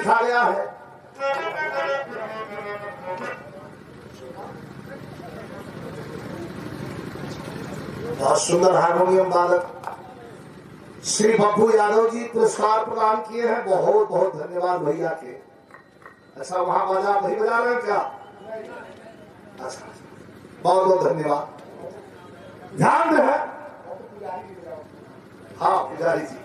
लिखा गया है। बहुत सुंदर हारमोनियम वादक श्री बब्बू यादव जी पुरस्कार प्रदान किए हैं। बहुत बहुत धन्यवाद भैया के। ऐसा वहां बजा वही बजा रहे हैं क्या? अच्छा, बहुत बहुत धन्यवाद। ध्यान में है। हाँ पुजारी जी।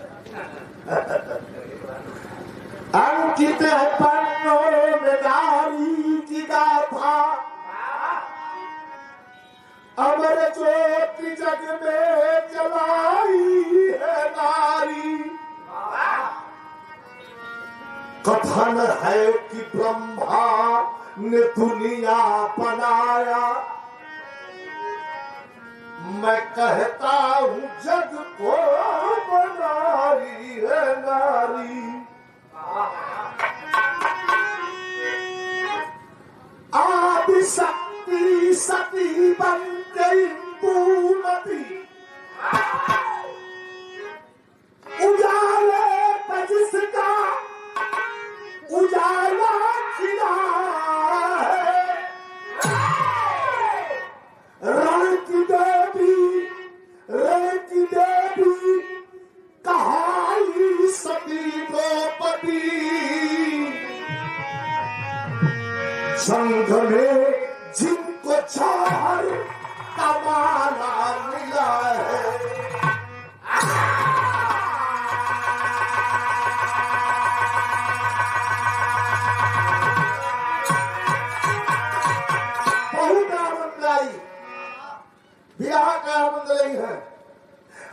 अंकित है पन्नों में नारी की गाथा, अमर ज्योति जग में जलाई है नारी। कथन है कि ब्रह्मा ने दुनिया बनाया, मैं कहता हूँ जग को बनाई है नारी। आदि शक्ति सती बन गई पूर्णति, उजाले पे जिसका उजाला खिला है। रण की देवी कहाई सती द्रौपदी, संघ में जिनको चार कमाना मिला है। बहुत आनंद आई, ब्याह का आनंद नहीं है।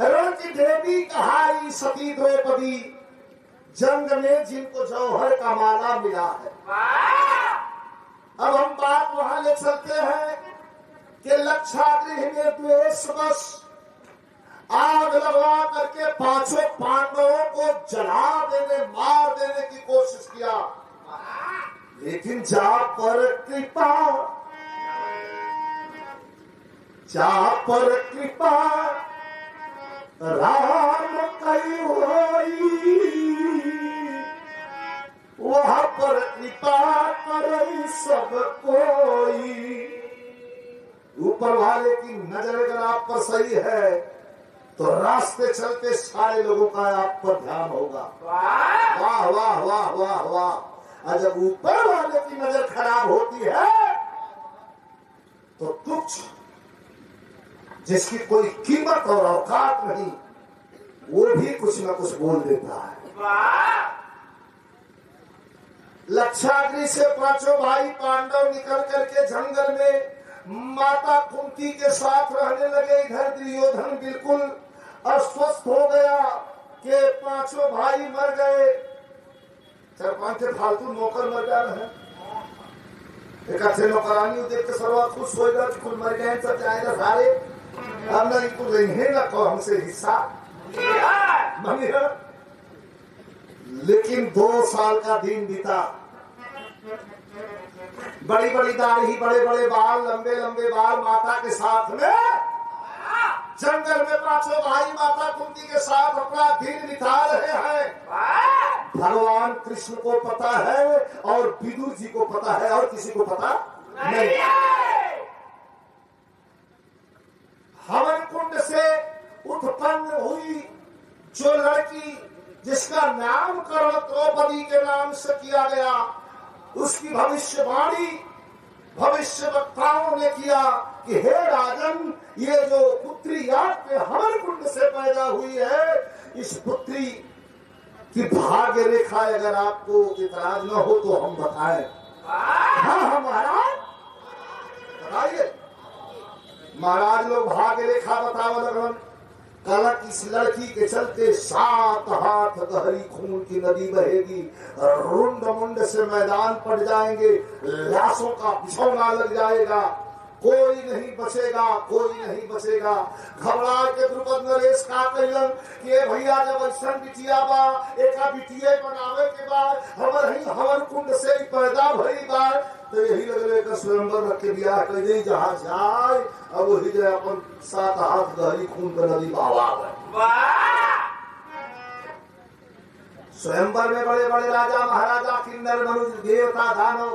रण की देवी कहाई सती द्रौपदी, जंग में जिनको जौहर का माला मिला है। अब हम बात वहां ले चलते हैं कि लक्षागृह में द्वेषवश आग लगवा करके पांचों पांडवों को जला देने मार देने की कोशिश किया, लेकिन जा पर कृपा राम कई होई, वहां पर कृपा करे सब कोई। ऊपर वाले की नजर अगर आप पर सही है तो रास्ते चलते सारे लोगों का आप पर ध्यान होगा। वाह वाह वाह वाह वाह। और जब ऊपर वाले की नजर खराब होती है तो तुच्छ, जिसकी कोई कीमत और औकात नहीं, वो भी कुछ न कुछ बोल देता है। लक्षागृह से पांचों भाई पांडव निकल करके जंगल में माता कुंती के साथ रहने लगे। इधर दुर्योधन बिल्कुल अस्वस्थ हो गया कि पांचों भाई मर गए। 4-5 फालतू नौकर मर जा रहे हैं। एक अच्छे नौकरानी देख के सर्वा खुश होगा कि कुल मर गए, सब जाएगा सारे। अब नहीं कुल नहीं ना को हमसे हिस्सा, लेकिन 2 साल का दिन बीता। बड़ी बड़ी दाढ़ी, बड़े बड़े बाल, लंबे लंबे बाल, माता के साथ में जंगल में पांचों भाई माता कुंती के साथ अपना दिन बिता रहे हैं। भगवान कृष्ण को पता है और विदुर जी को पता है, और किसी को पता नहीं। हवन कुंड से उत्पन्न हुई जो लड़की जिसका नामकरण द्रौपदी के नाम से किया गया, उसकी भविष्यवाणी भविष्यवक्ताओं ने किया कि हे राजन, ये जो पुत्री आपके हवन कुंड से पैदा हुई है, इस पुत्री की भाग्य रेखा अगर आपको इतराज न हो तो हम बताएं। हाँ महाराज बताइए। महाराज लोग भाग्य रेखा बताओ लगन। कलक इस लड़की के चलते 7 हाथ गहरी खून की नदी बहेगी, रुंड मुंड से मैदान पड़ जाएंगे, लाशों का बिछौना लग जाएगा, कोई नहीं बचेगा, कोई नहीं बचेगा। घबरा के द्रुपद नरेश का कहलन कि भैया जब ऐसा बिटिया बा, एका बिटिया बनावे के बाद हमर ही हवन कुंड से पैदा भई बा, तो यही लगले का स्वयंवर रख के बियाह कर दे, जहाँ जाए अब वही जाए अपन 7 हाथ गहरी खून का नदी बहावा है। स्वयंवर में बड़े बड़े राजा महाराजा किन्नर मनुष्य देवता दानव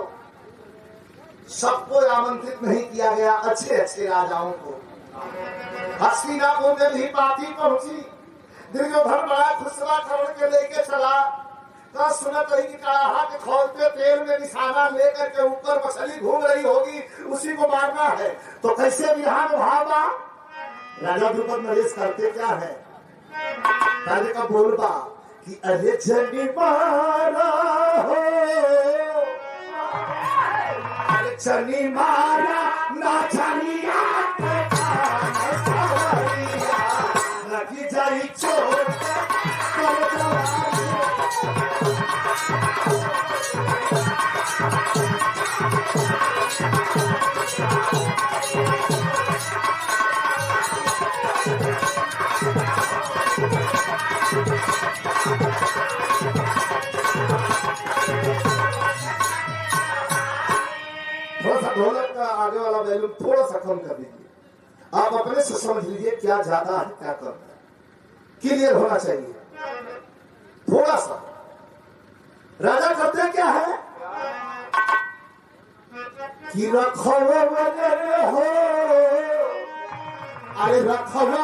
सबको आमंत्रित नहीं किया गया, अच्छे अच्छे राजाओं को। हस्तिनापुर में भी बाती पहुंची, दुर्योधन बड़ा खुसरा खबर के लेके चला। तो सुनत रही कि कड़ाहा के खोलते तेल में निशाना लेकर के ऊपर मछली घूम रही होगी, उसी को मारना है। तो कैसे विधान भावा राजा द्रुपद नरेश करते क्या है, राजा का बोलबा कि अरे जनी मारा हो, अरे जनी मारा ना जनिया लगी जाई चोट थोड़ा सा ढोलक का आगे वाला वैल्यूम थोड़ा सा कम कर दीजिए। आप अपने से समझ लीजिए क्या ज्यादा है क्या कम है, क्लियर होना चाहिए थोड़ा सा। राजा करते क्या है कि रखवा हो, अरे रखवा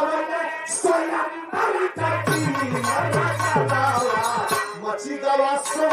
मची गवा सो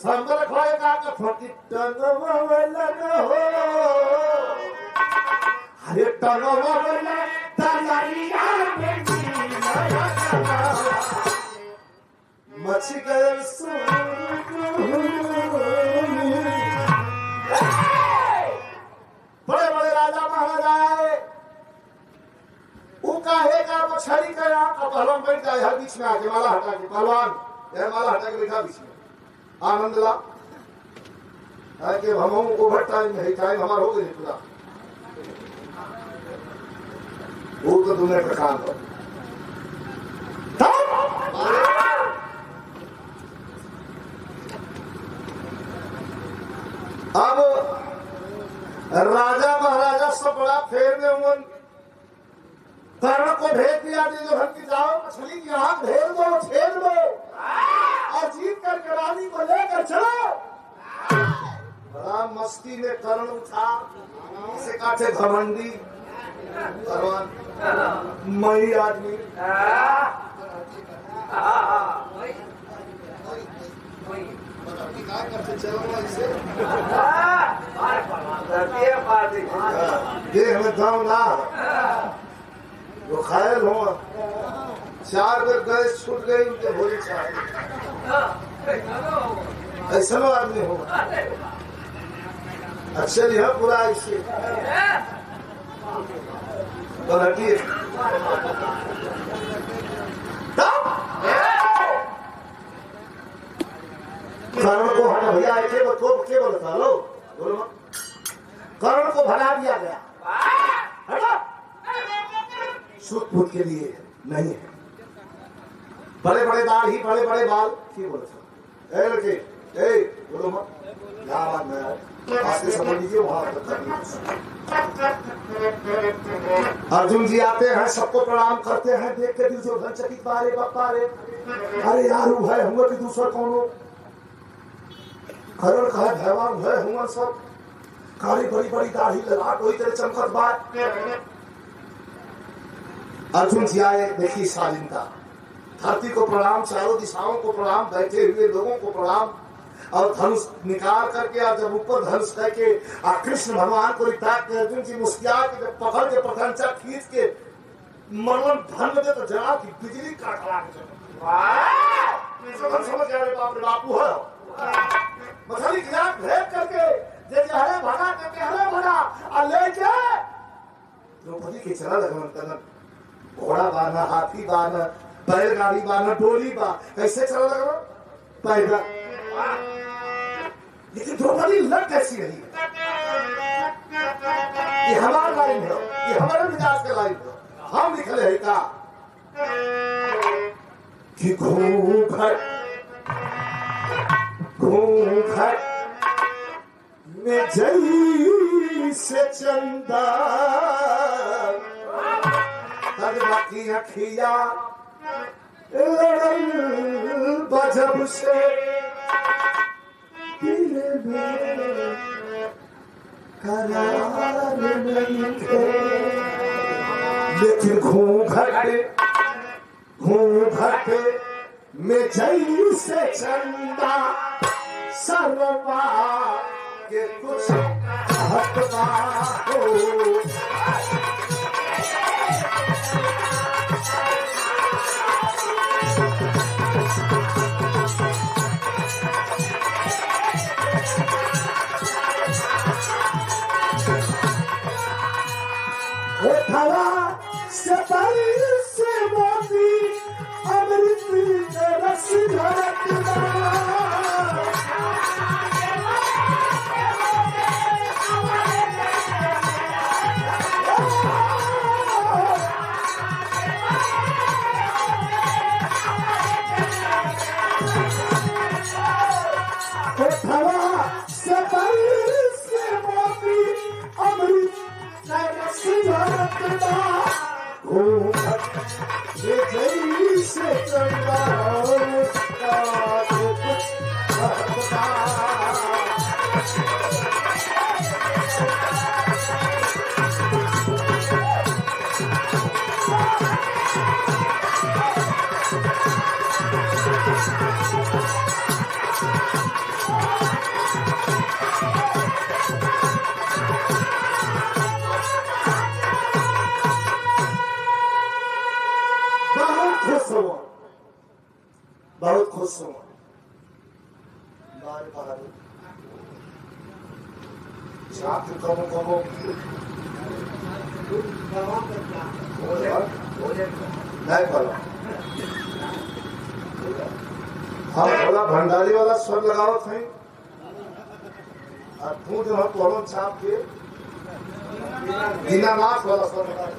संबर खोएगा तो फटी टंगवा वाला न हो, अरे टंगवा वाला तैयारिया में मची गए बड़े बड़े राजा महाराजा आए, वो कहेगा मछली का यहाँ पहलवान बैठ जाए हर बीच में आके माला हटा के, पहलवान यह माला हटा के बैठा बीच में, आनंद ला कि हम ओवर टाइम है, टाइम हमारा हो गई पूरा, वो तो तुम्हें का काम कर। अब राजा महाराजा सब बड़ा फेर में उमन कर्ण को भेज दिया, दुर्योधन की जाओ मछली की आंख भेज दो, छेद दो और जीत करके रानी को लेकर चलो। बड़ा मस्ती में कर्ण उठा, इसे काटे घमंडी मई आदमी, देह में दम ना वो खायल हो, 4 बार गैस छूट गई उनके भोली चाहे, ऐसा आदमी हो अच्छे नहीं है पूरा इससे हटिए। कर्ण को हटा भैया ऐसे के बोलता लो बोलो, कर्ण को भगा दिया गया, सूट के लिए नहीं है, बड़े बड़े दाढ़ी बड़े बड़े बाल की बोलता है लड़के, बोलो मत बात में आगे समझ लीजिए। वहां अर्जुन जी आते हैं, सबको प्रणाम करते हैं, देख के दुर्योधन चकित बारे बप्पा रे, अरे यार है हम कि दूसरा कौन हो, करण कहा भगवान है हम सब, काली बड़ी बड़ी दाढ़ी लगा कोई तेरे चमकत बात। अर्जुन जी आए, देखी शालीनता, धरती को प्रणाम, चारों दिशाओं को प्रणाम, बैठे हुए लोगों को प्रणाम, और धनुष निकाल करके और जब ऊपर धनुष करके कृष्ण भगवान को लिखा के अर्जुन जी मुस्किया के जब पकड़ के प्रखंचा खींच के मरण धन दे तो जरा की बिजली काटला के समझ गए बाप रे बापू है मछली की आंख भेद करके जे हरे भगा करके हरे भगा और ले के द्रौपदी के चला लगन तन घोड़ा बाना, हाथी बाना, बैलगाड़ी बाना, डोली बा, कैसे चला लगन पैदल। लेकिन द्रौपदी लग कैसी रही, ये हमारा लाइन है, ये हमारे मिजाज का लाइन है। हम निकले है का कि घूंघट में जैसे चंदा तजमा की अखिया लड़ल बजब से दिल में करार नहीं थे। लेकिन घूंघट में जैसे चंदा सरवा के कुछ हटवा हो। से से मोती अमृत रस झरकदा से मोती अमृत रस झरकदा ये जैसे चंदा बहुत खुश हूँ। हाँ बोला भंडारी वाला स्वर लगाओ थे और तू जो है कॉलम छाप के दीनानाथ वाला स्वर लगाओ।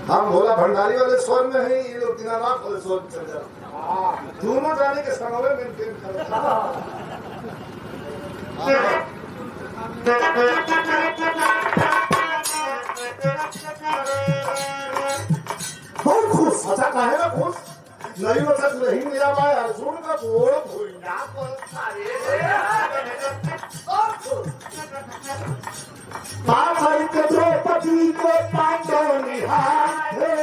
हम भोला भंडारी वाले स्वर में है, ये लोग दीनानाथ वाले स्वर में चल जाए। दोनों जाने के समय मेंटेन बहुत खुश अच्छा कहे ना खुश नहीं हो सक नहीं मिला भाई अर्जुन का बोल भूलना के द्रौपदी को पांडव निहारे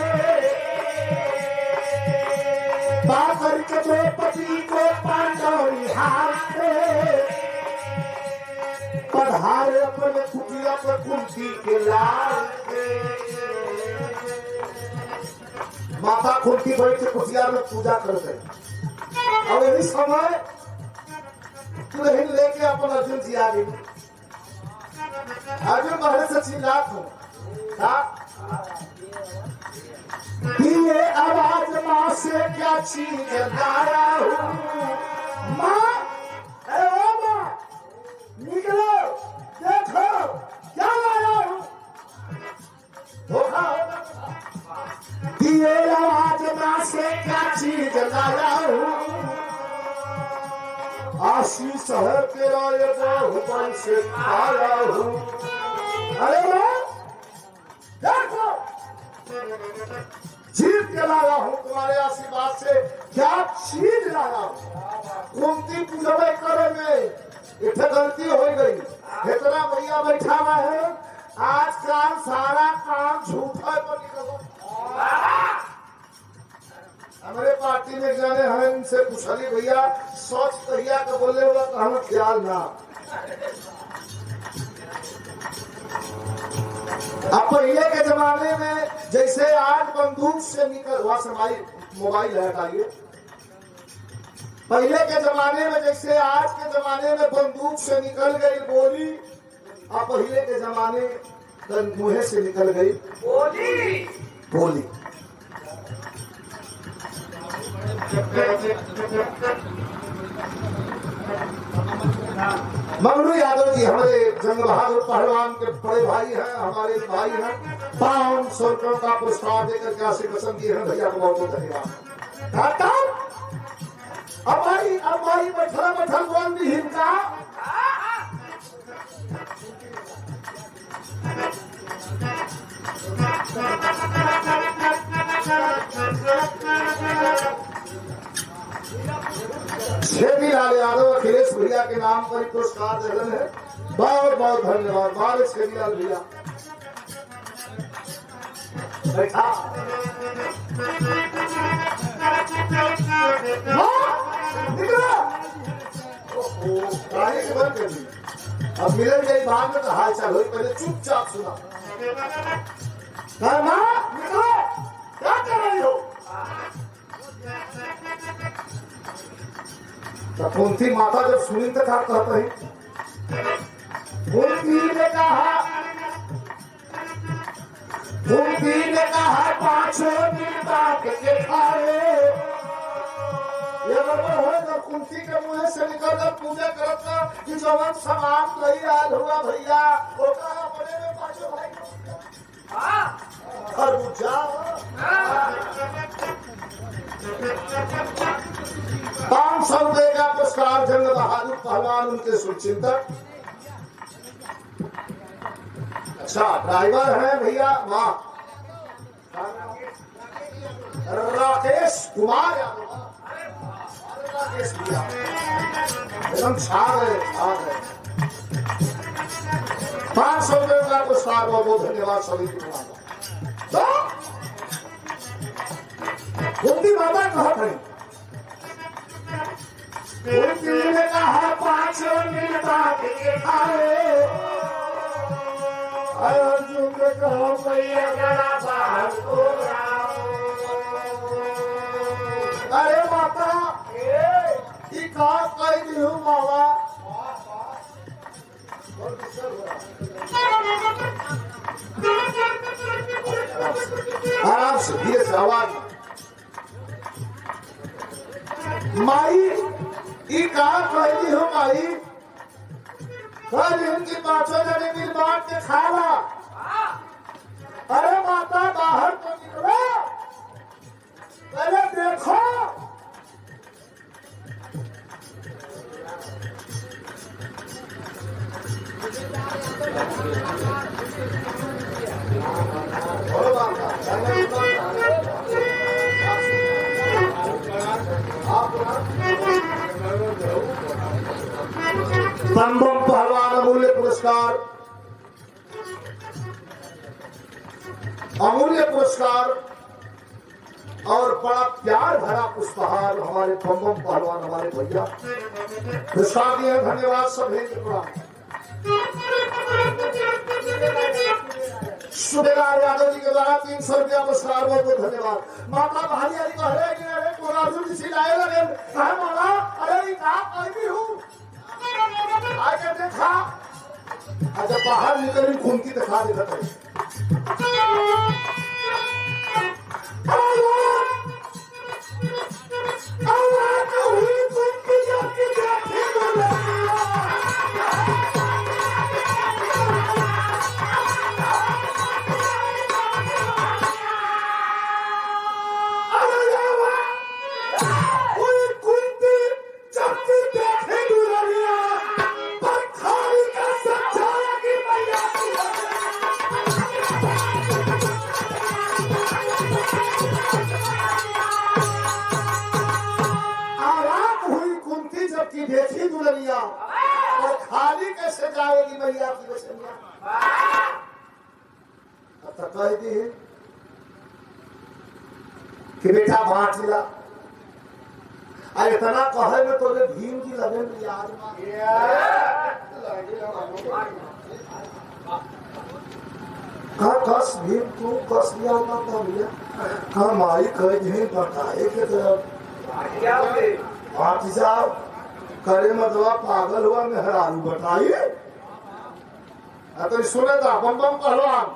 के द्रौपदी को पांडव निहारे पधारे अपने कुटिया पर कुंती के लाल माता कुंती बैठ के कुटिया में पूजा करते और यही समय दुल्हन लेके अपन अर्जुन जी आ गई। अर्जुन पहले से चिल्लात हो ये आवाज माँ से क्या चीज लाया हूँ माँ माँ निकलो देखो क्या लाया हूँ धोखा ये आवाज माँ से क्या चीज लाया हूँ आशीष है तेरा ये बहुबल से आया हूँ। अरे देखो जीत के लाया हूँ तुम्हारे आशीर्वाद से क्या चीज लाया हूँ। कुंती पूजबे करेंगे इतना गलती हो गई इतना भैया बैठा हुआ है आजकल सारा काम झूठा पर निकलो। हमारे पार्टी में जाने हैं इनसे पूछली भैया सोच भैया का बोले वाला तो हमें ख्याल ना। अब पहले के जमाने में जैसे आज बंदूक से निकल हुआ समाई मोबाइल हटाइए पहले के जमाने में जैसे आज के जमाने में बंदूक से निकल गई गोली और पहले के जमाने मुँह से निकल गई गोली। मंगलू यादव जी हमारे जंग बहादुर पहलवान के बड़े भाई हैं, हमारे भाई हैं। 500 रुपयों का पुरस्कार देकर के आशीर्वाद पसंद किए हैं, भैया को बहुत बहुत धन्यवाद। अब भाई बैठा बोल दी हिंसा छेदीलाल यादव अखिलेश भैया के नाम पर पुरस्कार दे रहे हैं, बहुत बहुत धन्यवाद। बाल छेदीलाल भैया बैठा अब मिलन गई भाग में तो हाल चाल हो, पहले चुपचाप सुना। निकलो, क्या कर रही हो? तो कुंती माता जब सुनी तो क्या कहता है? कुंती ने कहा 5 दिन बाद के खाए। ये बराबर हो जब कुंती के मुंह से निकल कर पूजा करता कि जवन सामान लई आयल हुआ भैया वो कहा बड़े में 5 भाई खरबूजा 500 रुपए का पुरस्कार जंग बहादुर पहलवान उनके शुभचिंतक। अच्छा ड्राइवर है भैया वाह राकेश कुमार यादव, राकेश भैया एकदम छा गए। 500 रुपए का पुरस्कार बहुत बहुत धन्यवाद सभी को। कुंती माता कहा खड़ी, कुंती ने कहा 5 दिन बाद के खाए। अर्जुन ने कहा भैया जरा बाहर को आओ। अरे माता ये कहा कह दी हूँ बाबा। आराम से धीरे से आवाज माई ये कहा कह दी हूँ माई, कल इनकी 5 जने मिल बांट के खाला। अरे माता बाहर तो निकलो, पहले देखो। बम पहलवान अमूल्य पुरस्कार, अमूल्य पुरस्कार और बड़ा प्यार भरा पुष्पहार हमारे बम पहलवान हमारे भैया पुरस्कार दिए। धन्यवाद सभी सुबेदार यादव जी के द्वारा 300 रुपया पुरस्कार बहुत बहुत धन्यवाद। माता भारी हरी कह रहे कि अरे कोराजू जी लाए लगे कहे माला अरे क्या कहती हूँ आगे देखा। अच्छा बाहर निकली कुंती दिखा दे देखी दुल्हनिया और खाली कैसे जाएगी मैया की बसनिया। तो कह दी कि बेटा बांट ला। अरे इतना कहे में तो भीम जी लगे याद कस भीम तू कस लिया होता भैया कहा माई कह दी बताए के तो बांट जाओ करे मतलब पागल हुआ मेहरारू बताइए। तो सुने था बम पहलवान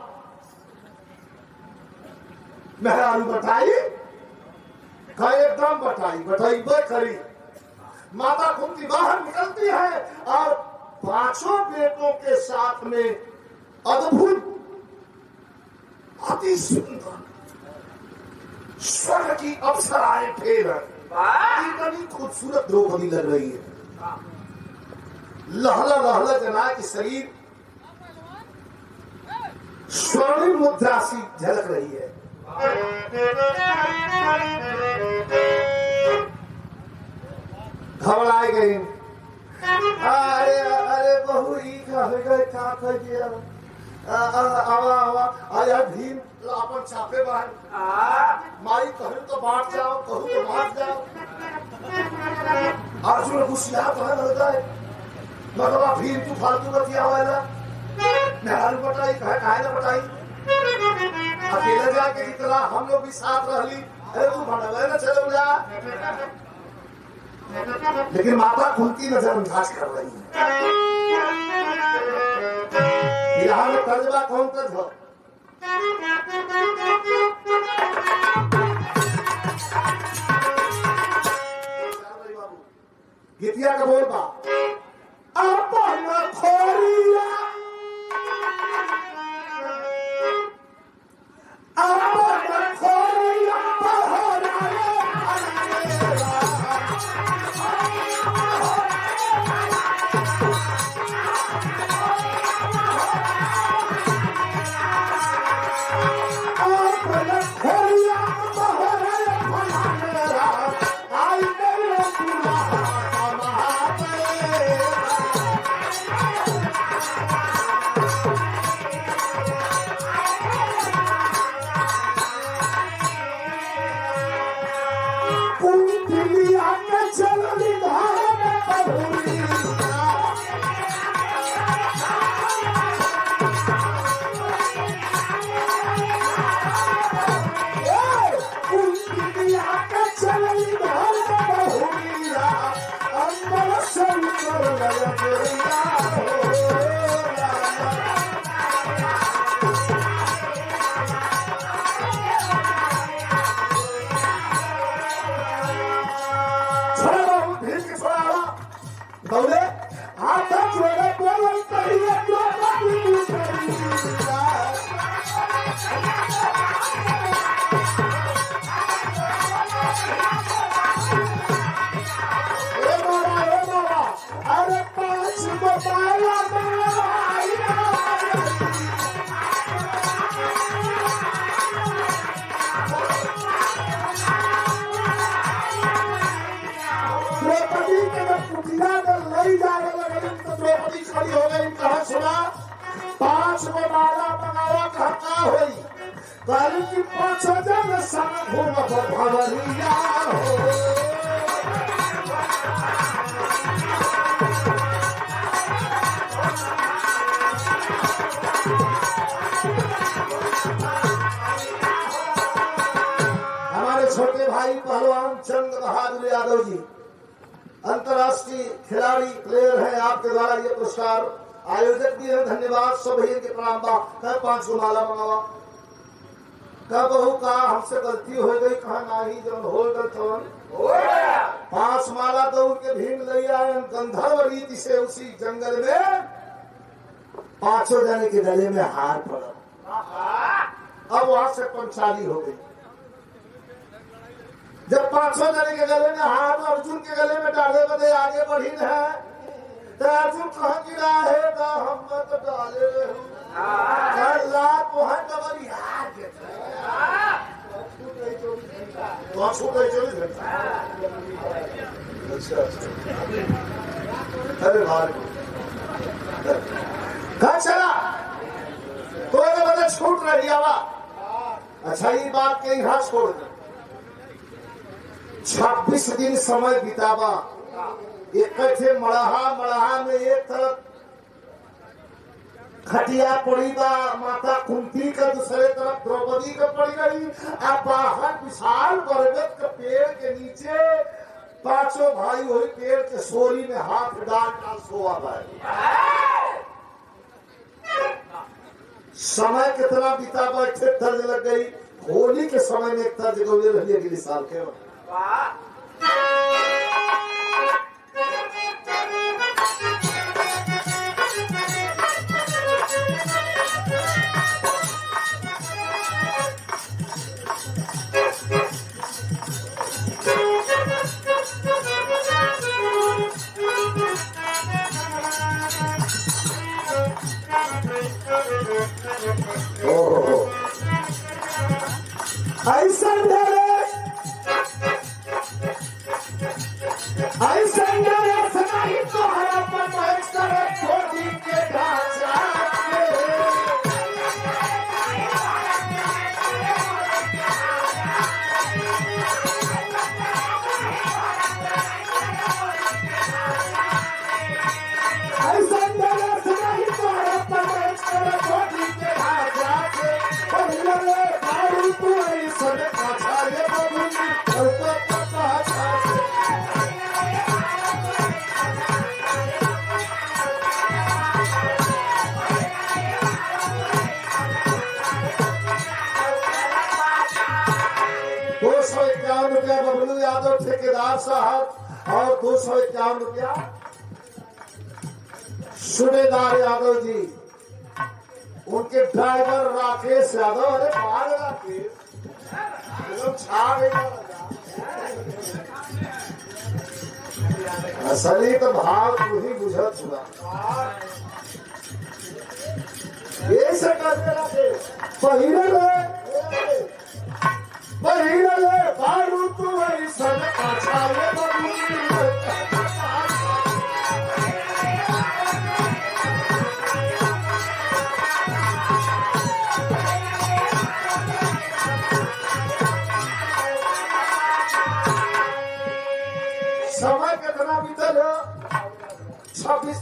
मेहरारू बताइए कहा एकदम बताई बताई करी माता कुंती बाहर निकलती है और पांचों बेटों के साथ में अद्भुत अति सुंदर स्वर्ग की अप्सराएं फेर इतनी खूबसूरत द्रौपदी लग रही है। लहला लहला जना की शरीर स्वर्णिम मुद्रा सी झलक रही है। घबराए गए। अरे अरे बहू क्या कर दिया। आया भीम अपन छापे बाहर माई कहूं तो बांट जाओ, कहूं तो बांट जाओ। अर्जुन गुस्सा होता है मतलब भीम तू फालतू बतिया वाला मेहरारू बटाई काहे ना बटाई अकेले जाके जितना हम लोग भी साथ रहली। अरे तू भटक ना चलो जा। लेकिन माता कुंती नजरअंदाज कर रही है। यहाँ में तर्जबा कौन कर दो गीतिया का बोल बा अपन खोरिया अपन खोरिया छोटे भाई पहलवान चंद बहादुर यादव जी अंतर्राष्ट्रीय खिलाड़ी प्लेयर हैं। आपके द्वारा ये पुरस्कार आयोजक भी है। धन्यवाद सब भैया के प्रणाम बा। कह 5 माला मंगावा कह बहू का हमसे गलती हो गई कहा नाही जब होल्डर थवन 5 माला तो उनके भीम ले आए गंधर्व रीति से उसी जंगल में 5 जने के गले में हार पड़ा। अब वहां से पंचाली हो गई। जब 5 जने के गले में हाथ अर्जुन के गले में डाले बदे आगे बढ़ी है तो अर्जुन कहाँ गिरा है तो हम तो डाले अरे भाई कहा चला तो बदे छूट रही आवा। अच्छा ये बात कहीं यहाँ छोड़ दे। 26 दिन समय बितावा एक थे मड़हा में एक तरफ खटिया पड़ी बा माता कुंती का, दूसरे तरफ द्रौपदी का पड़ी रही। बाहर विशाल बरगद के पेड़ के नीचे 5 भाई हुई पेड़ के सोरी में हाथ डाल सोआ भाई। समय कितना बीता बैठे तर्ज लग गई। होली के समय में एक तर्ज गौले रही अगले साल के ऐसा सनाई तो हरा पर छोटी के ढांचा ₹251 बबलू यादव ठेकेदार साहब और ₹251 सूबेदार यादव जी, उनके ड्राइवर राकेश यादव। अरे बाहर राकेश छा गई असली तो भाव तू ही बुझत हुआ ये से करके राकेश पहिरले बारू तू ऐसन अच्छा ये समय कितना बीतल है 26।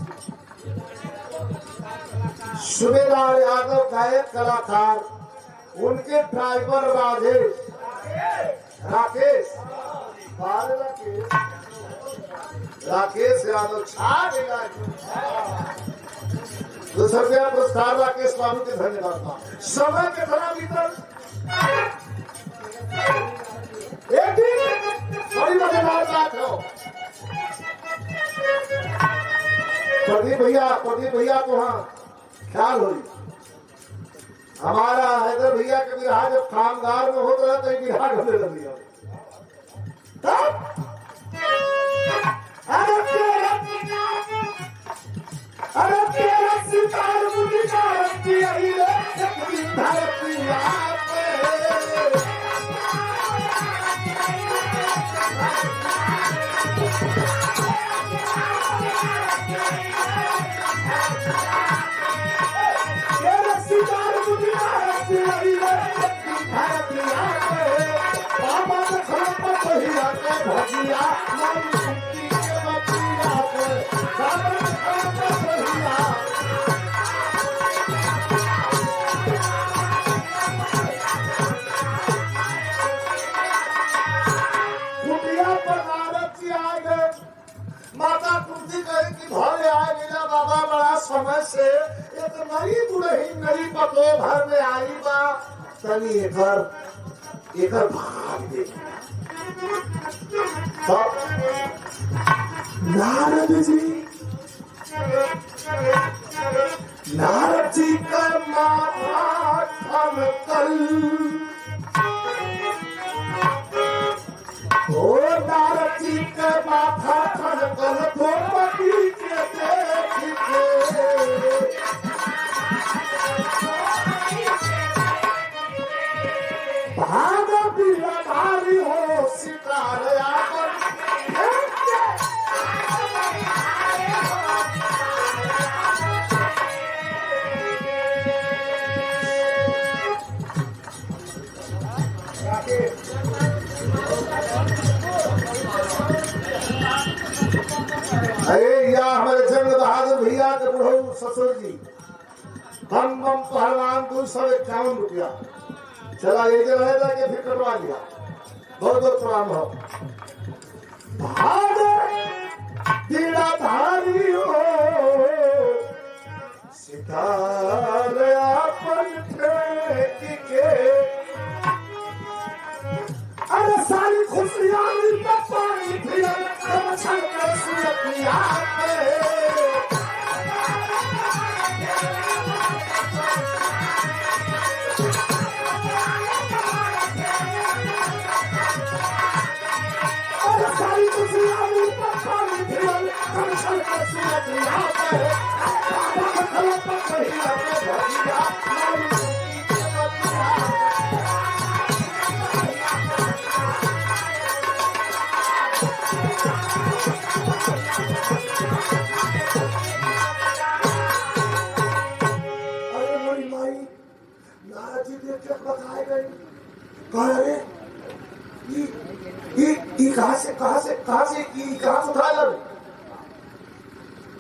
सूबेदार यादव गायक कलाकार, उनके ड्राइवर राकेश यादव छा गया। ₹200 पुरस्कार राकेश बाबू के धन्यवाद। समय कितना बीतल एक बड़ी मजेदार बात हो। प्रदीप भैया को हाँ ख्याल हो हमारा हैदर भैया के बिहार जब कामगार में होता रहा तो बिहार होने लग गया। अरे तेरा सितार मुझे भारती आई रे भारती माता कुर्सी कही कि भले आए बिना बाबा बड़ा समय से एक नई दुल्ही नई पतो घर में आई बा तनी एकर भाग दे। तो नारद जी का माथा ठमकल ओ नारद जी का माथा ठमकल द्रौपदी के देख के भाग बिना भारी हो सितारे आकर अरे या हमारे जंग बहादुर भैया के बुढ़ऊ ससुर जी बम पहलवान ₹251 चला ये रहेगा कि फिर करवा लिया। बहुत बहुत प्रणाम हो। बीड़ा धारी हो सितारे अपन फेंक के अरे सारी खुशियां पानी फिर सुरतिया सारी खुशियां पानी फिर सुरतिया कहाँ से उठा लो?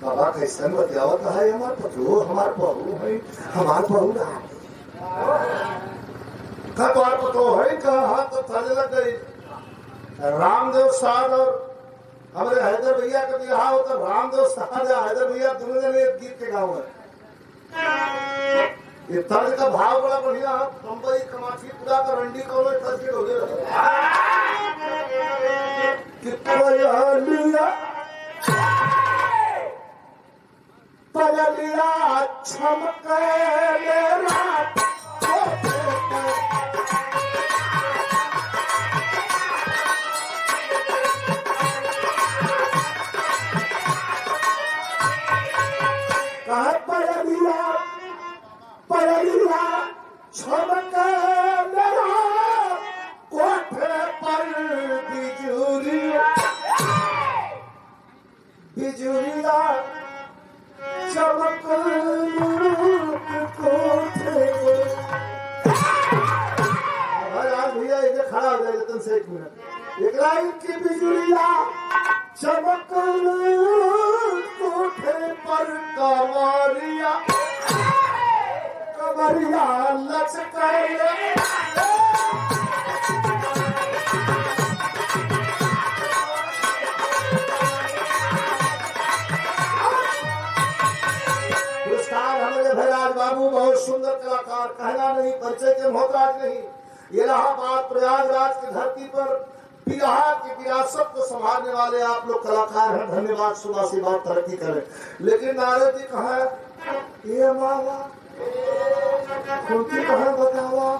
बाबा कैसन बतियावत है, हमार पतो हमार बहू है, हमार बहू रहा का तोहार पतो है का हाथ तो थले लग गई। रामदेव साहब और हमारे हैदर भैया का बिहार होता, रामदेव साहब या हैदर भैया दोनों जने एक गीत के गाँव है। ये तर्ज का भाव बड़ा बढ़िया है। बम्बई कमाठी पूरा का रंडी कौन तर्ज के हो गया पगलिया छमके पगलिया छमके मेरा कोठे पर बिजुलिया चमक कोठे भैया इधर खड़ा हो जाए तुम से 1 मिनट। एक लाइन की बिजुलिया चमक कोठे पर कमरिया लचके बाबू बहुत सुंदर कलाकार, कहना नहीं, परिचय के मोहताज नहीं। इलाहाबाद प्रयागराज की धरती पर बिहार की विरासत को संभालने वाले आप लोग कलाकार हैं। धन्यवाद, सुबह से बात तरक्की करें। लेकिन नारद जी कहा ये मावा कहा बतावा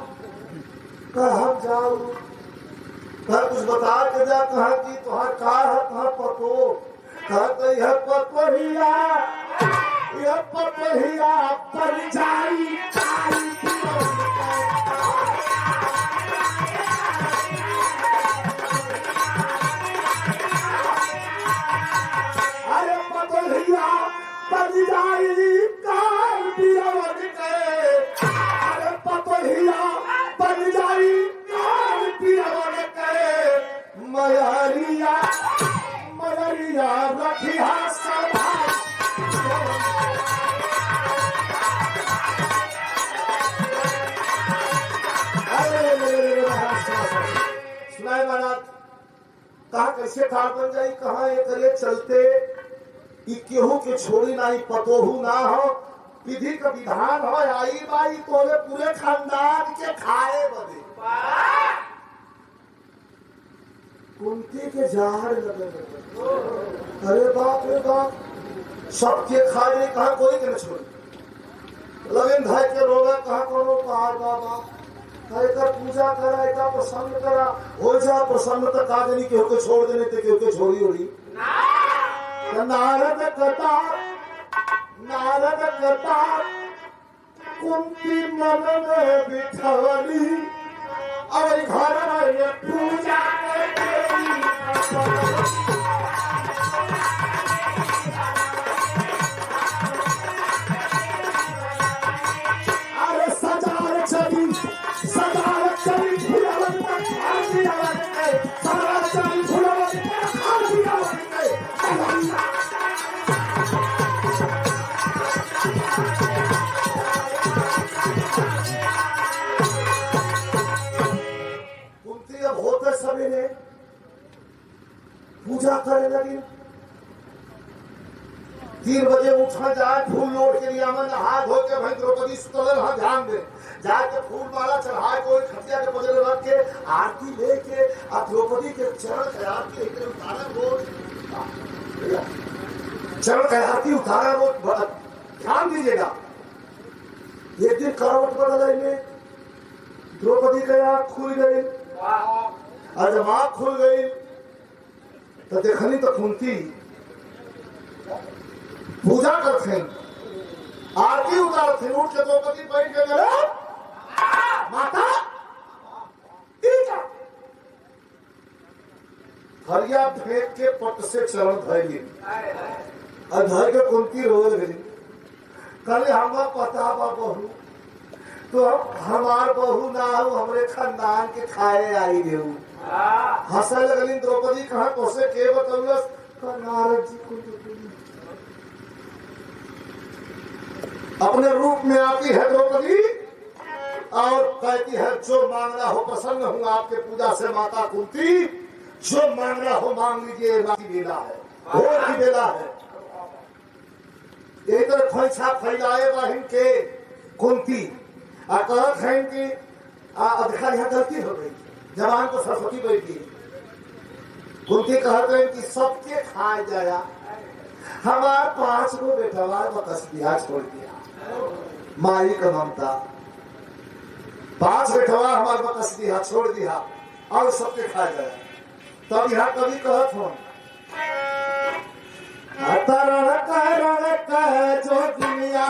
कहा जाऊ कहा कुछ बता के जा, कहा कि तुहार का है, कहा पतो कहते यह पतोहिया पर जाई अरे पतोहिया पर जाई काल पियवन के, अरे पतोहिया पर जाई काल पियवन के, मयरिया रखिया सभा सुनाए महाराज कहा कैसे ठाड़ बन जाई, कहा ये करे चलते केहू के छोड़ी ना, पतोहू ना हो, विधि का विधान हो, आई बाई तोले पूरे खानदान के खाए बदे कुंती के जार लगे। अरे बाप रे बाप, सबके खाए कहा कोई के न छोड़ी। लगन धाय के रोगा कहा कोनो पहाड़ बाबा का पूजा करा, का प्रसन्न करा, हो जा प्रसन्न तो काजनी के होके छोड़ देने थे, के छोड़ी होड़ी नारद कथा कुंती मन में बिठवली और घर में पूजा अरे सजार चली फुलवन कुंती अब होते सवेरे पूजा करने लगी। 3 बजे उठा जाए, फूल लोट के लिए आमन हाथ धो के भाई द्रौपदी सुतल हाँ ध्यान दे जाके फूल माला चढ़ाए, कोई खटिया के बजरे रख के आरती लेके द्रौपदी के चरण के आरती उतारा रोज, चरण के आरती उतारा रोज, ध्यान दीजिएगा। एक दिन करवट बदल में द्रौपदी की आँख खुल गई, और जब आँख खुल गई तो देखनी तो कुंती पूजा करते आरती उतारते, उठ के द्रौपदी बैठ के गए माता हरिया फेंक के पट से चरण धैली और धर के कुंती रोज गई। कल हमारा पता बा बहू तो हमार बहू ना हो, हमरे खानदान के खाए आई रहू हंसे लगली द्रौपदी कहा तो से के बतौलस नारद जी को अपने रूप में आती है द्रौपदी और कहती है जो मांगना हो प्रसन्न हूँ आपके पूजा से माता कुंती, जो मांगना हो मांग लीजिए, की बेला है, भोर की बेला है। एक तरह खोइछा फैलाए बहिन के कुंती कहत है कि अधिकार यहाँ गलती हो गई, जवान को सरस्वती बैठी कुंती कहते हैं कि सबके खाए जाया, हमार 5 गो बेटवा बकस दिया छोड़ दिया, माई का ममता 5 बेटवा हमार बकस दिया छोड़ दिया और सबके खाए जाया। तब यहाँ कभी कहत हो जो दुनिया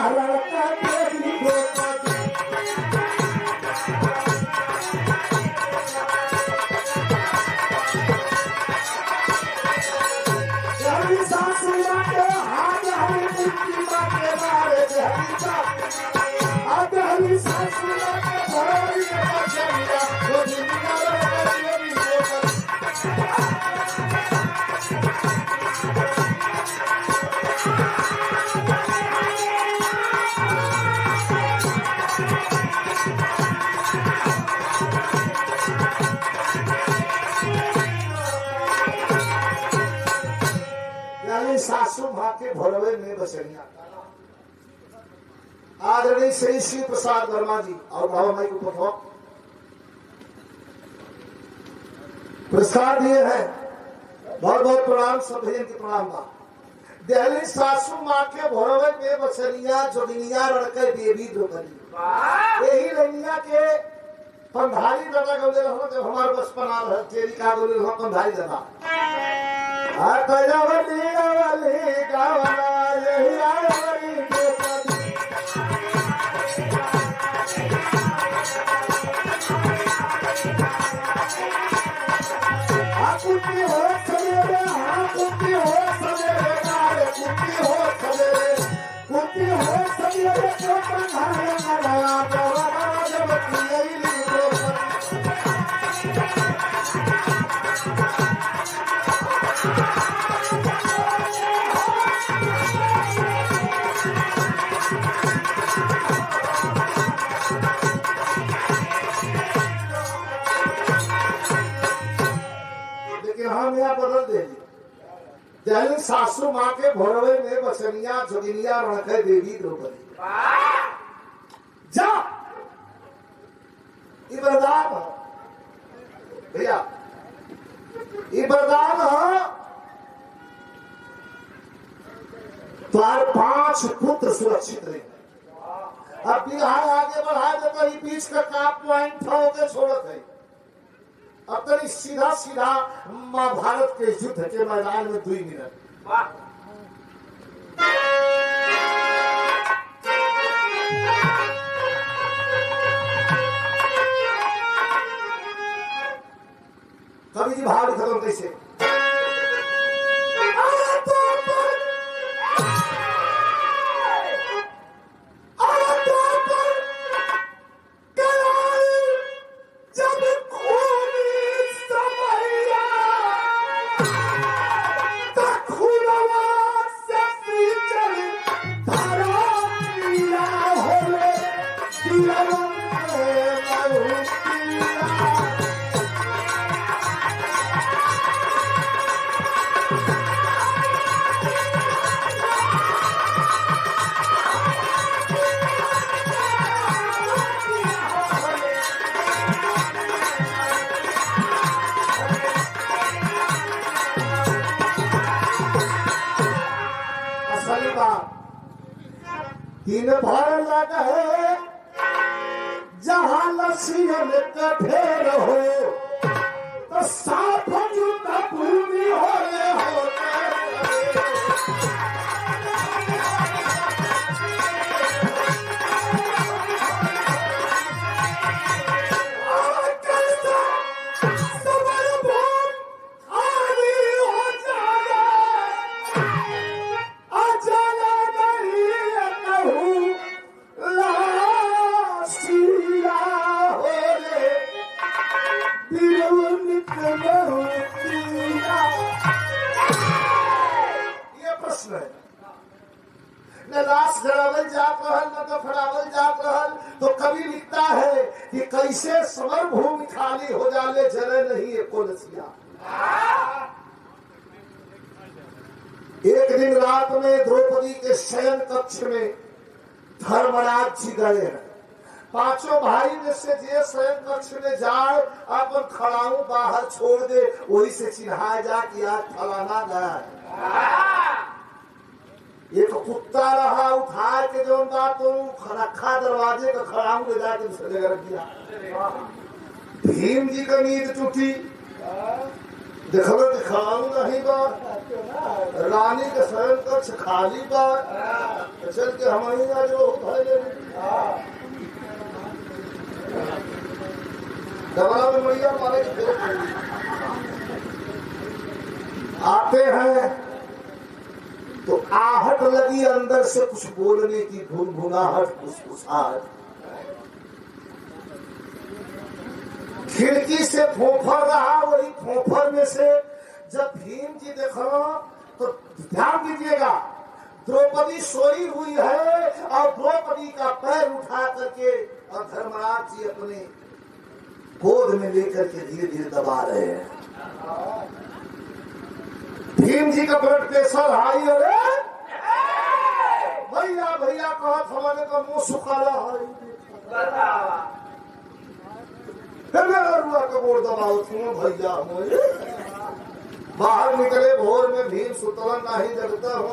सासू माँ के भोरवे में बसैया आदरणीय श्री श्री प्रसाद वर्मा जी और बाबा माई को पठो पुरस्कार दिए हैं, बहुत बहुत प्रणाम, सब भजन के प्रणाम बा। दिल्ली सासू माँ के भोरवे में बसरिया जोगिनिया लड़के देवी द्रौपदी यही लैनिया के पंधारी दादा गौले रहो जब हमारे बचपन आ रहा तेरी का गौले रहो पंधारी दादा दिल्ली सासू माँ के भोरवे में बसनिया जोगिनिया रखे देवी द्रौपदी जा वरदान भैया, वरदान तुम्हारे 5 पुत्र सुरक्षित रहे। अब बिहार आगे बढ़ा देता ही बीच का काप पॉइंट के छोड़त है। अब तरी सीधा सीधा महाभारत के युद्ध के मैदान में 2 मिनट कवि जी भाव खत्म कैसे दिन भर लगे जहां लसियन का ढेर हो तो साफ जूता भूमि होले होते Be कैसे समर भूमि खाली हो जाले जरे नहीं एको लसिया। एक दिन रात में द्रौपदी के शयन कक्ष में धर्मराज जी गए हैं। पांचों भाई में से जे शयन कक्ष में जाए अपन खड़ाऊ बाहर छोड़ दे, वही से चिन्हाए जा कि आज फलाना गया है। एक कुत्ता रहा उठा के जो बात रखा दरवाजे का खड़ाऊ ले जाके दूसरे जगह रख दिया। भीम जी का नींद टूटी, देखो दिखाऊ नहीं बा, रानी के शयन कक्ष खाली बा, चल के हमारी जो डबला में मैया मारे आते हैं तो आहट लगी अंदर से कुछ बोलने की, भुनभुनाहट, फुसफुसाहट। खिड़की से फोफर रहा, वही फोफर में से जब भीम जी देखो तो ध्यान दीजिएगा, द्रौपदी सोई हुई है और द्रौपदी का पैर उठा करके और धर्मराज जी अपने गोद में लेकर के धीरे धीरे दबा रहे हैं। भीम जी का ब्लड प्रेशर हाई, अरे भैया भैया कहा हमारे का मुंह सुखाला है, कबोर दबाओ भैया। बाहर निकले भोर में, भीम सुतला नहीं जगता हो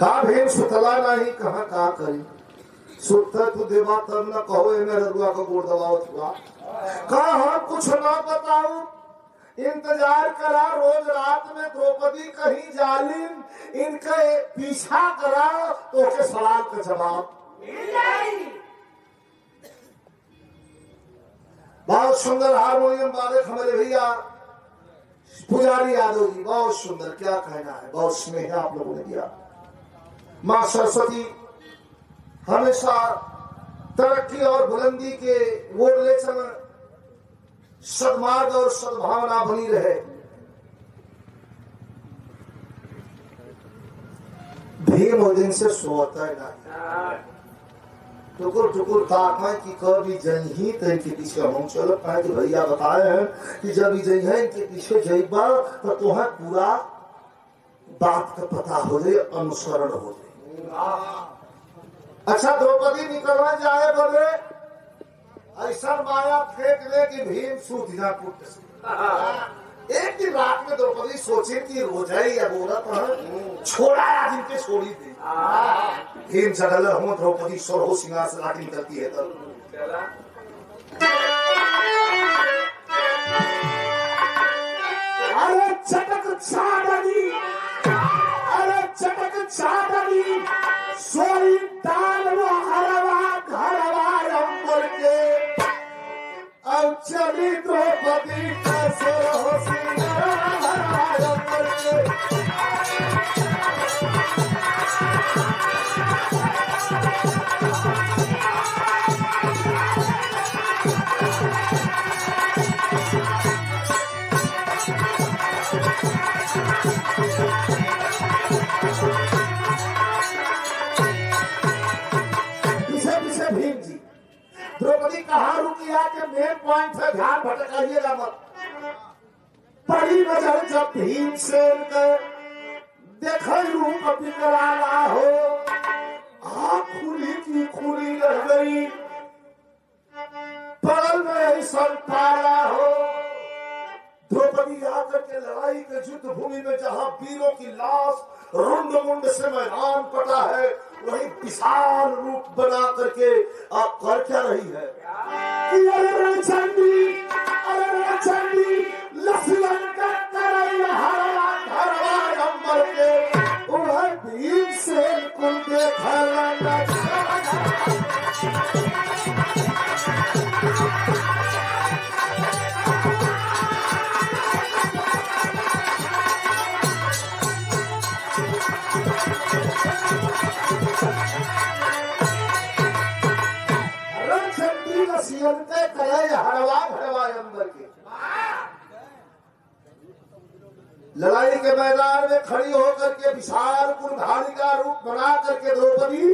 का भीम सुतला नहीं कहा का करी, सुतर तू देवा तब न कहो मेरे रुआ का गोड़ दबाओ हुआ। कहा हम कुछ ना बताऊ, इंतजार करा, रोज रात में द्रौपदी कहीं जालिम इनके पीछा करा तो के सवाल का जवाब मिल जाएगी। बहुत सुंदर हारमोनियम वाले हमारे भैया पुजारी यादव जी, बहुत सुंदर, क्या कहना है, बहुत स्नेह आप लोगों ने दिया। माँ सरस्वती हमेशा तरक्की और बुलंदी के ओर ले चल, सद्मार्ग और सद्भावना बनी रहे। भीम हो दिन से सोता है ना, टुकुर टुकुर ताकमा की कभी जही तो इनके पीछे हम चलो पाए तो भैया बताए हैं कि जब जही है इनके पीछे जईबा तो तुम्हें पूरा बात का पता हो जाए, अनुसरण हो जाए। अच्छा द्रौपदी निकलना जाए बोले ऐसा माया फेंक ले कि भीम सूत जा पुट। एक दिन रात में द्रौपदी सोचे कि रोजाई या बोला तो छोड़ा जिनके छोड़ी थी। भीम चढ़ल हम द्रौपदी सोरहो सिंगार से लाठी निकलती है तब अरे चटक छाड़ी, अरे चटक छाड़ी, सोई दाल वो हरवा घरवा अंबर के अब चली द्रौपदी का सोरहो सिंगार हरवा अंबर के। द्रौपदी कहाँ रुकी आके मेन पॉइंट से ध्यान भटकाइएगा मत। पड़ी नजर जब भीमसेन के देखे रूप बिकराला हो, आँख खुली की खुली रह गई, बगल में ऐसा पाला हो। द्रौपदी आकर के लड़ाई के युद्ध भूमि में जहाँ वीरों की लाश रुंड मुंड से मैदान पटा है, वही विशाल रूप बना करके आप कर क्या रही है कि अरे चंडी, अरे चंडी लक्ष्मण का करैया हरवा घरवा अंबर के उन्हें भीम से कुल देखा। लड़ाई के मैदान में खड़ी होकर के विशाल कुलधारी का रूप बना करके द्रौपदी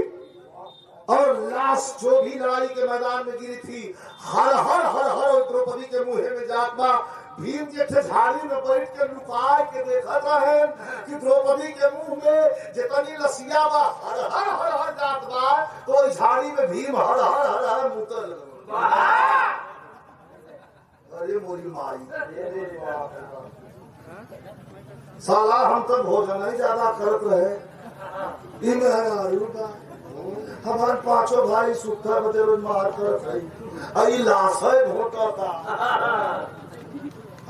और लाश जो भी लड़ाई के मैदान में गिरी थी, हर हर हर हर द्रौपदी के मुंह में जात बा। भीम जी झाड़ी में बैठ के लुका के देखा है कि द्रौपदी के मुंह में जितनी लसिया बा हर हर हर हर जात बा, तो झाड़ी में भीम हर हर हर हर मुतर। अरे मोरी माई, साला हम तो भोजन नहीं ज्यादा करत रहे, हमारे पांचों भाई सुखा बदे रोज मार करत है, आई लाश है भोटा था।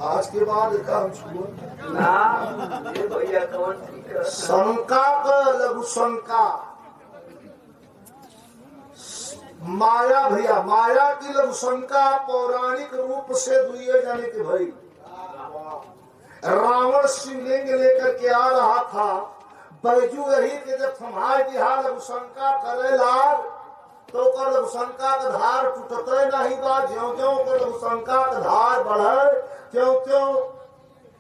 आज के बाद काम छुआ शंका का लघु शंका, माया भैया, माया की लघु शंका पौराणिक रूप से दुए जाने के भाई। रावण शिवलिंग लेकर के आ रहा था, बैजू यही के जब थमाए दिहा लघु शंका करे लाग, तो कर लघु शंका का धार टूटते नहीं बा। ज्यों ज्यों कर लघु शंका का धार बढ़े, क्यों क्यों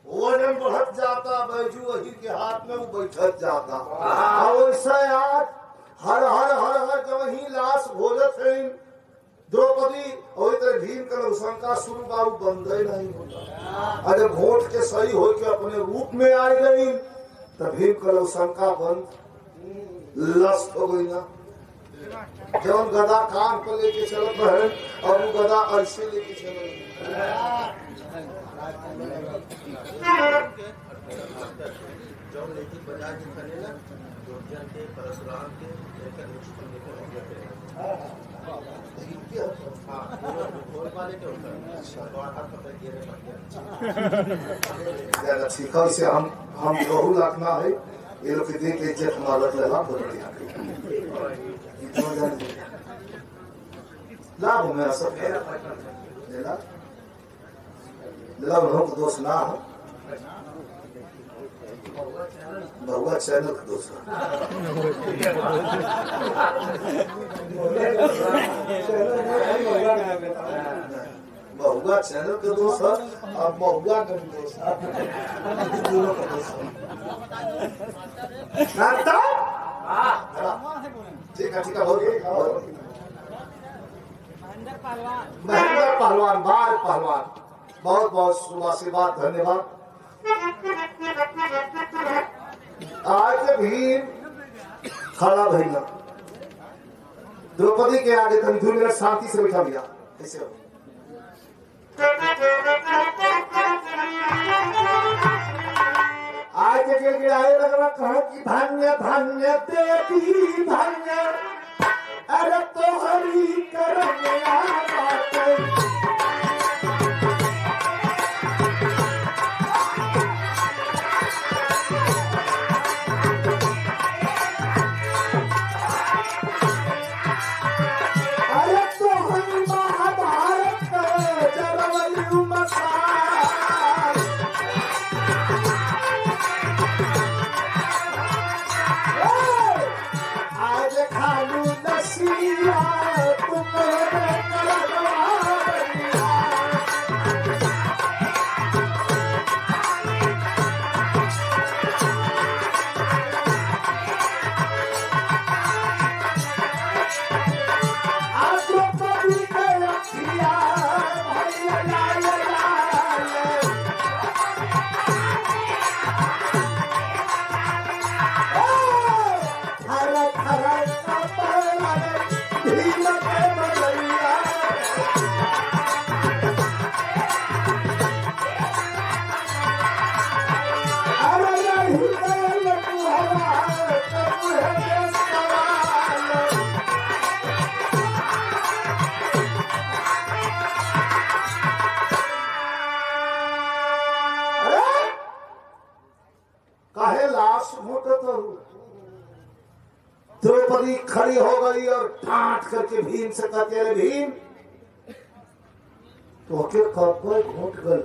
वजन बढ़त जाता, बैजू वही के हाथ में वो बैठत जाता। और ऐसा आज हर हर हर हर जब ही लाश भोजत है द्रौपदी, और तरह भीम का शंका शुरू बाबू बंद नहीं होता। अगर घोट के सही हो के अपने रूप में आ गई, तो भीम का शंका बंद लस्त हो गई ना। जब गदा कान पर लेके चलत रहे और वो गदा ऐसे लेके चल ठीक है। हम बहु रखना है, ये लोग देख के इज्जत मालत लेना लाभ मेरा सब लोग दोष ना हो, बहुआ चैनल का दोष बहुआ चैनल का दोष है और बहुआ का दोष है, दोनों का दोष है। ठीक है ठीक है, हो गया। महेंद्र पहलवान, बार पहलवान, बहुत बहुत शुभाशीर्वाद, धन्यवाद। आज भीम खड़ा भैया द्रौपदी के आगे तन 2 मिनट शांति से बैठा भैया, ऐसे हो। आज के गिराए लगना कहा कि धन्य धन्य देवी धन्य, अरे तो हरी करने बातें। द्रौपदी खड़ी हो गई और डांट करके भीम से कहते, अरे भीम तो कपड़ घोट गल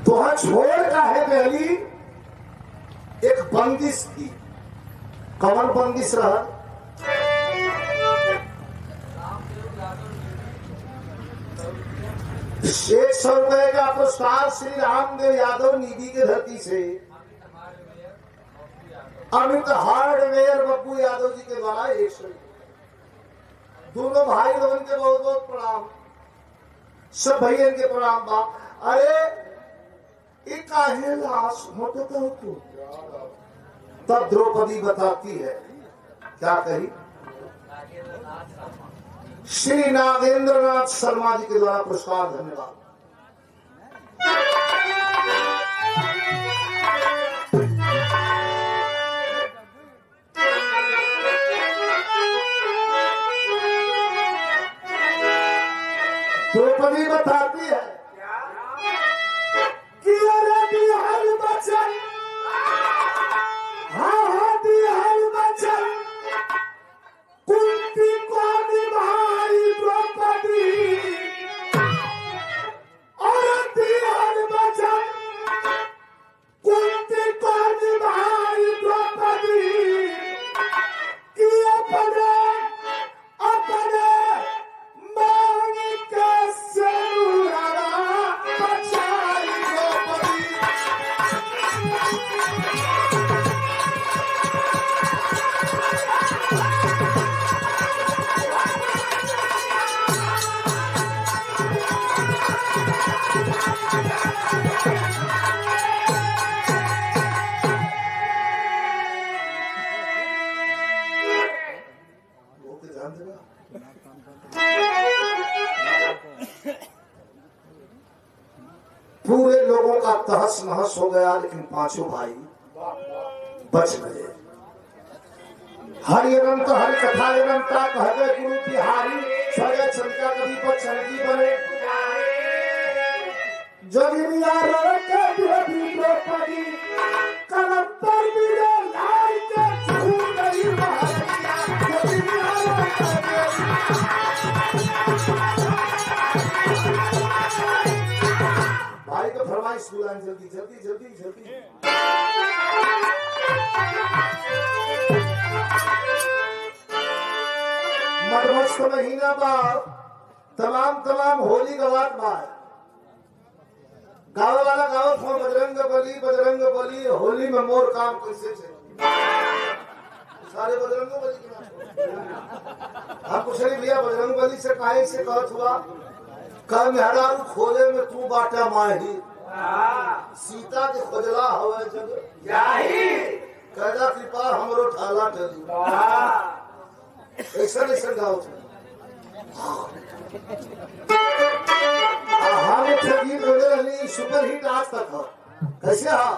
तो छोड़ का है पहली एक बंदिश थी। कमल बंदिश रहा, 100 रुपए का पुरस्कार श्री रामदेव यादव निधि की धरती से अमित हार्डवेयर बब्बू यादव यादव जी के द्वारा 100। दोनों भाई लोगों के बहुत बहुत प्रणाम, सब भैया के प्रणाम बा। अरे ये काहे लाश मोटता हो तू? तब द्रौपदी बताती है, क्या कही? श्री नागेंद्र नाथ शर्मा जी के द्वारा पुरस्कार, धन्यवाद। द्रौपदी बताती है कि अरे बिहार बचन, हाँ बिहार बचन, कुंती को निभाई द्रौपदी, और बिहार बचन कुंती को निभाई द्रौपदी, कि अपने अपने पूरे लोगों का तहस नहस हो गया, लेकिन पांचों भाई बच गए। हरि अनंत हरि कथा अनंता कहते गुरु बिहारी, स्वर्ग चंद्रिका कभी बचन की बने। जोगिनिया रोके देवी द्रौपदी, कलम पर मिले लाल के झूठ नहीं महाराजा। जोगिनिया रोके भाई को फरमाइश बुलाएं, जल्दी जल्दी जल्दी जल्दी। मधुमस्त महीना बाद तमाम होली गवात बाद गाँव वाला गाँव फोन बजरंग बली होली में मोर काम कैसे चले। सारे बजरंग बली के नाम हम पूछ रही भैया बजरंग बली से काहे से कहत हुआ? कल मेहरारू खोजे में तू बाटा माही, सीता के खोजला हवे जग जाही, कदा कृपा हमरो ठाला टली। ऐसा गाँव हम गीत वगैरह सुपर हिट आज तक हो। कैसे हा?